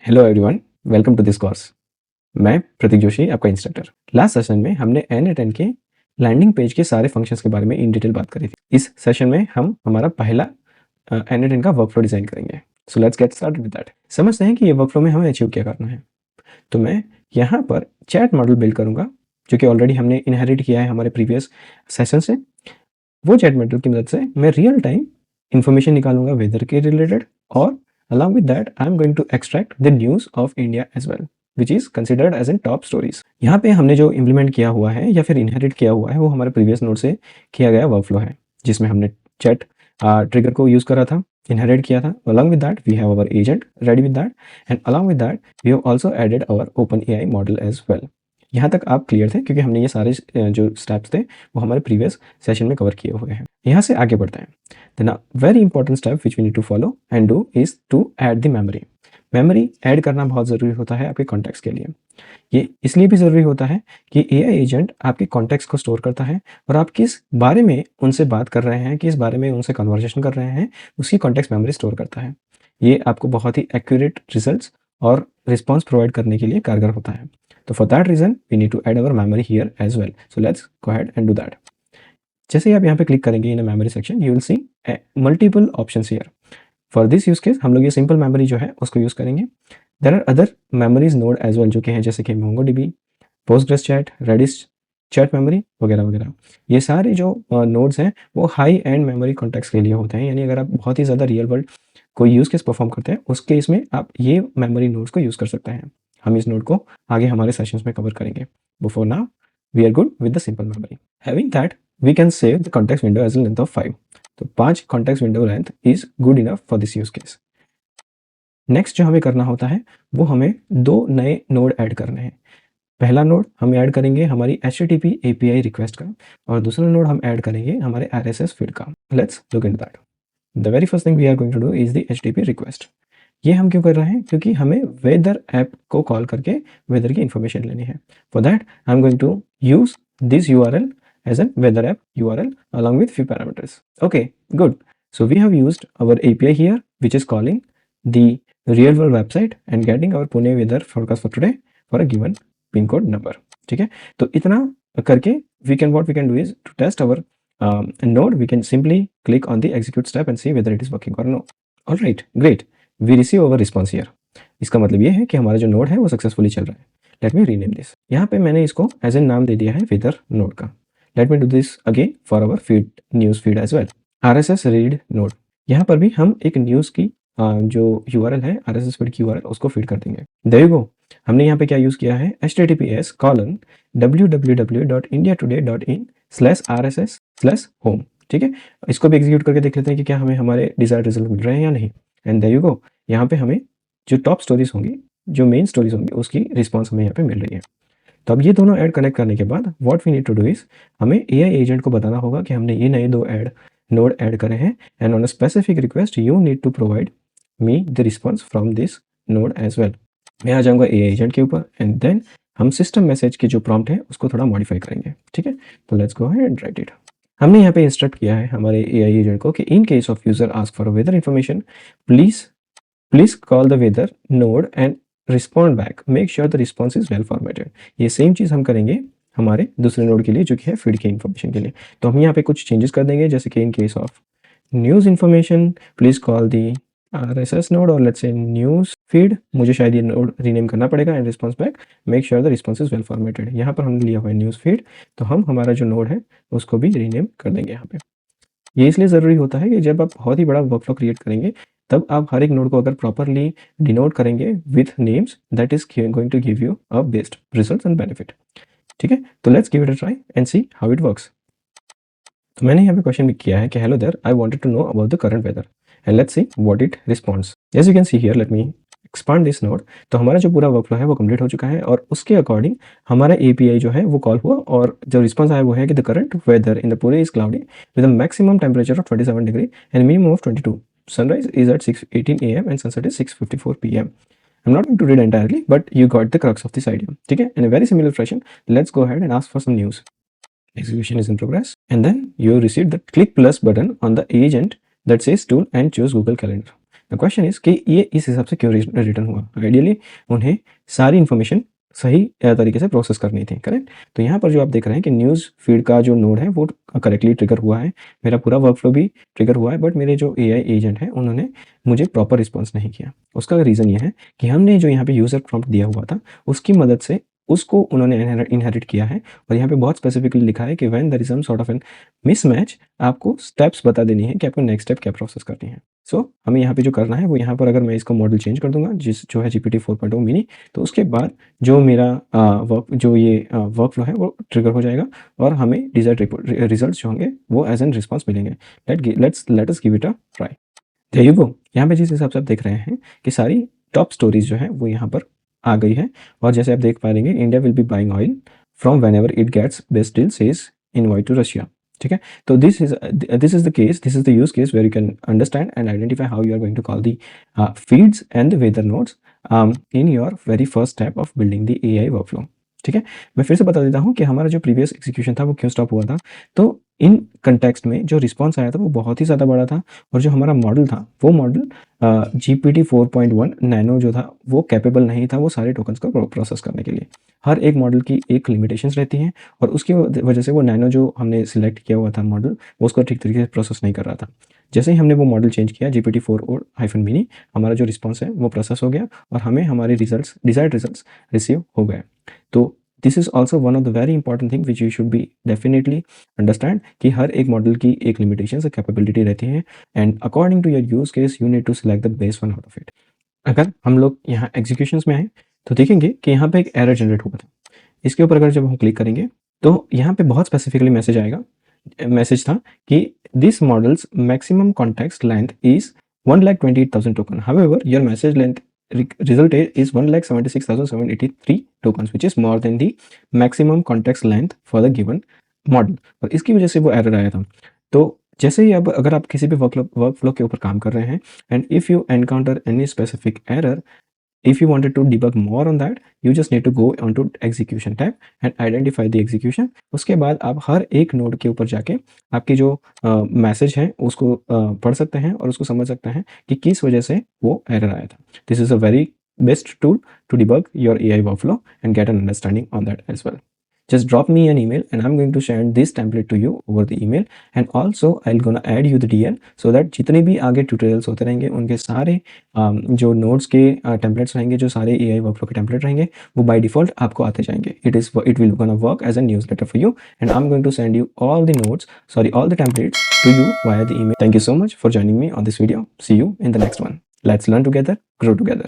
Hello everyone, welcome to this course. मैं प्रतीक जोशी, आपका instructor. Last session में हमने N8N के लैंडिंग पेज के सारे फंक्शंस के बारे में इन डिटेल बात करी थी। इस सेशन में हम हमारा पहला N8N का वर्कफ्लो डिजाइन करेंगे। So let's get started with that. समझते हैं कि ये वर्कफ्लो में हमें अचीव क्या करना है। तो मैं यहाँ पर चैट मॉडल बिल्ड करूँगा, जो कि ऑलरेडी हमने इनहेरिट किया है हमारे प्रीवियस सेशन से। वो चैट मॉडल की मदद से मैं रियल टाइम इंफॉर्मेशन निकालूंगा वेदर के रिलेटेड, और along with that I am going to extract the news of India as well, which is considered as in top stories। यहाँ पे हमने जो इम्प्लीमेंट किया हुआ है या फिर इनहेरिट किया हुआ है वो हमारे प्रीवियस नोड से किया गया वर्कफ्लो है, जिसमें हमने चैट ट्रिगर को यूज करा था, इनहेरिट किया था। along with that we have our agent ready with that, and along with that we have also added our OpenAI model as well। यहाँ तक आप क्लियर थे, क्योंकि हमने ये सारे जो स्टेप्स थे वो हमारे प्रीवियस सेशन में कवर किए हुए हैं। यहाँ से आगे बढ़ते हैं। Then a very important step which we need to follow and do is to add the memory। Memory add करना बहुत ज़रूरी होता है आपके कॉन्टेक्स्ट के लिए। ये इसलिए भी ज़रूरी होता है कि एआई एजेंट आपके कॉन्टेक्स्ट को स्टोर करता है, और आप किस बारे में उनसे बात कर रहे हैं, किस बारे में उनसे कन्वर्सेशन कर रहे हैं, उसकी कॉन्टेक्स्ट मेमोरी स्टोर करता है। ये आपको बहुत ही एक्यूरेट रिजल्ट्स और रिस्पॉन्स प्रोवाइड करने के लिए कारगर होता है। तो for that reason we need to add our memory here as well. So let's go ahead and do that. जैसे ही आप यहाँ पे क्लिक करेंगे in memory section, you will see multiple options here. For this use case हम लोग ये simple memory जो है उसको यूज करेंगे। There are other memories node as well, जो कि हैं जैसे कि MongoDB, Postgres chat, Redis chat memory वगैरह वगैरह। ये सारे जो नोड्स हैं वो हाई एंड मेमोरी कॉन्टेक्स्ट के लिए होते हैं, यानी अगर आप बहुत ही ज़्यादा रियल वर्ल्ड कोई यूज़ केस परफॉर्म करते हैं उस केस में आप ये मेमोरी नोड्स को यूज़ कर सकते हैं। हम इस नोड को आगे हमारे सेशंस में कवर करेंगे। Before now we are good with the simple memory. Having that we can save the context window as a length of 5। तो 5 context window length is good enough for this use case। Next जो हमें करना होता है वो हमें 2 नए node add करने हैं। पहला नोड हम ऐड करेंगे हमारी HTTP API रिक्वेस्ट का, और दूसरा नोड हम ऐड करेंगे हमारे RSS फीड का। Let's look into that. The very first thing we are going to do is the HTTP request. ये हम क्यों कर रहे हैं? क्योंकि हमें वेदर ऐप को कॉल करके वेदर की इंफॉर्मेशन लेनी है। For that I am going to use this URL as an weather app URL along with few parameters। Okay, good। So we have used our API here, which is calling the real world website and getting our Pune weather forecast for today for a given pin code number। ठीक है, तो इतना करके what we can do is to test our node, we can simply click on the execute step and see whether it is working or no। All right, great। We receive our response here। इसका मतलब ये है कि हमारा जो node है वो successfully चल रहा है। Let me rename this. यहाँ पे मैंने इसको एज एन नाम दे दिया है वेदर नोड का। Let me do this again for our feed news feed as well। RSS read node, यहाँ पर भी हम एक न्यूज़ की जो URL है RSS feed की URL उसको फीड कर देंगे। There you go। हमने यहाँ पे क्या यूज़ किया है? https://www.indiatoday.in/rss/home। ठीक है, इसको भी एग्जीक्यूट करके देख लेते हैं कि क्या हमें हमारे डिजायर्ड रिजल्ट मिल रहे हैं या नहीं। And there you go। यहाँ पे हमें जो टॉप स्टोरीज होंगी, जो मेन स्टोरीज होंगी, उसकी रिस्पॉन्स हमें यहाँ पे मिल रही है। तो अब ये दोनों ऐड कनेक्ट करने के बाद what we need to do is, हमें एआई एजेंट को बताना होगा कि हमने ये नए 2 नोड ऐड करे हैं, and on a specific request you need to provide me the response from this node as well. मैं आ जाऊँगा एआई एजेंट के ऊपर, एंड देन हम सिस्टम मैसेज की जो प्रॉम्प्ट है उसको थोड़ा मॉडिफाई करेंगे। ठीक है, तो let's go ahead and right it. हमने यहाँ पे इंस्ट्रक्ट किया है हमारे एआई एजेंट को कि in case of user ask for weather information, please call the weather node and respond back, make sure the response is well formatted. ये same चीज़ हम करेंगे हमारे दूसरे नोड के लिए, जो कि है फीड की इन्फॉर्मेशन के लिए। तो हम यहाँ पे कुछ चेंजेस कर देंगे, जैसे कि in case of news information please call the RSS node, और लेट्स से न्यूज़ फीड, मुझे शायद ये नोड रीनेम करना पड़ेगा, and response back make sure the response is well formatted. यहाँ पर हमने लिया हुआ है न्यूज़ फीड, तो हम हमारा जो नोड है उसको भी रीनेम कर देंगे यहाँ पे। ये इसलिए ज़रूरी होता है कि जब आप बहुत ही बड़ा वर्कफ्लो क्रिएट करेंगे तब आप हर एक नोड को अगर प्रॉपरली डिनोट करेंगे with names, that is going to give you a best results and benefit. ठीक है, तो let's give it a try and see how it works. तो मैंने यहाँ पे क्वेश्चन भी किया है कि hello there, I wanted to know about the current weather, and let's see what it responds. As you can see here, let me expand this node. तो हमारा जो पूरा वर्कफ्लो है वो कंप्लीट हो चुका है, और उसके अकॉर्डिंग हमारा API जो है वो कॉल हुआ, और जो रिस्पॉन्स आया वो है कि the current weather in the Pune is cloudy with a maximum temperature of 27 degree and minimum of 22। Sunrise is at 6:18 AM and sunset is 6:54 PM। I'm not going to read entirely, but you got the crux of this idea। ठीक है, in a very similar fashion, let's go ahead and ask for some news। Execution is in progress, and then you receive the click plus button on the agent that says tool and choose Google Calendar। The question is कि ये इस हिसाब से क्यों return हुआ? Ideally उन्हें सारी information सही तरीके से प्रोसेस करनी थी, करेक्ट? तो यहाँ पर जो आप देख रहे हैं कि न्यूज़ फीड का जो नोड है वो करेक्टली ट्रिगर हुआ है, मेरा पूरा वर्कफ्लो भी ट्रिगर हुआ है, बट मेरे जो एआई एजेंट हैं उन्होंने मुझे प्रॉपर रिस्पॉन्स नहीं किया। उसका रीज़न ये है कि हमने जो यहाँ पे यूज़र प्रॉम्प्ट दिया हुआ था, उसकी मदद से उसको उन्होंने इनहेरिट किया है और यहाँ पे बहुत स्पेसिफिकली लिखा है कि when there is some sort of an mismatch, आपको स्टेप्स बता देनी है कि आपको नेक्स्ट स्टेप क्या प्रोसेस करनी है। सो हमें यहाँ पे जो करना है वो यहाँ पर अगर मैं इसका मॉडल चेंज कर दूँगा जो है GPT 4.0 मिनी, तो उसके बाद जो मेरा वर्कफ्लो है वो ट्रिगर हो जाएगा और हमें डिज़ायर्ड रिजल्ट्स जो होंगे वो एज़ एन रिस्पॉन्स मिलेंगे। Let us give it a try. There you go. यहाँ पे जिस हिसाब से आप देख रहे हैं कि सारी टॉप स्टोरीज जो है वो यहाँ पर आ गई है और जैसे आप देख पाएंगे, India will be buying oil from whenever it gets best deal says invite to Russia. ठीक है, तो this is the case, this is the use case where you can understand and identify how you are going to call the feeds and the weather nodes in your very first step of building the AI workflow. ठीक है, मैं फिर से बता देता हूँ कि हमारा जो प्रीवियस एग्जीक्यूशन था वो क्यों स्टॉप हुआ था। तो इन कंटेक्स्ट में जो रिस्पॉन्स आया था वो बहुत ही ज़्यादा बड़ा था और जो हमारा मॉडल था वो मॉडल GPT 4.1 नैनो जो था वो कैपेबल नहीं था वो सारे टोकन्स को प्रोसेस करने के लिए। हर एक मॉडल की एक लिमिटेशंस रहती हैं और उसकी वजह से वो नैनो जो हमने सिलेक्ट किया हुआ था मॉडल, वो उसको ठीक तरीके से प्रोसेस नहीं कर रहा था। जैसे ही हमने वो मॉडल चेंज किया GPT 4 और हाइफन मिनी, हमारा जो रिस्पॉन्स है वो प्रोसेस हो गया और हमें हमारे डिजायर्ड रिजल्ट्स रिसीव हो गए। तो this is also one of the very important thing which you should be definitely understand कि हर एक मॉडल की एक लिमिटेशन से कैपेबिलिटी रहती है and according to your use case you need to select the best one out of it. अगर हम लोग यहाँ एग्जीक्यूशंस में आए तो देखेंगे कि यहाँ पे एक एरर जनरेट हुआ था। इसके ऊपर अगर जब हम क्लिक करेंगे तो यहाँ पे बहुत स्पेसिफिकली मैसेज आएगा, मैसेज था कि this models maximum context length is 1,28,000 token, however your message length resulted is 1,76,783 tokens, which is more than the maximum context length for the given model। और इसकी वजह से वो एरर आया था। तो जैसे ही अब अगर आप किसी भी वर्कफ्लो के ऊपर काम कर रहे हैं and if you encounter any specific error, if you wanted to debug more on that, you just need to go onto execution tab and identify the execution। उसके बाद आप हर एक नोड के ऊपर जाके आपकी जो मैसेज है उसको पढ़ सकते हैं और उसको समझ सकते हैं कि किस वजह से वो एरर आया था। This is a very best tool to debug your AI workflow and get an understanding on that as well। Just drop me an email and I'm going to share this template to you over the email and also I'll gonna add you the DL so that जितने भी आगे tutorials होते रहेंगे उनके सारे जो notes के templates रहेंगे, जो सारे AI वर्कफ्लो के टेम्पलेट रहेंगे वो बाय डिफॉल्ट आपको आते जाएंगे। It will gonna work as a newsletter for you and I am going to send you all the templates to you via the email। Thank you so much for joining me on this video। See you in the next one। Let's learn together, grow together।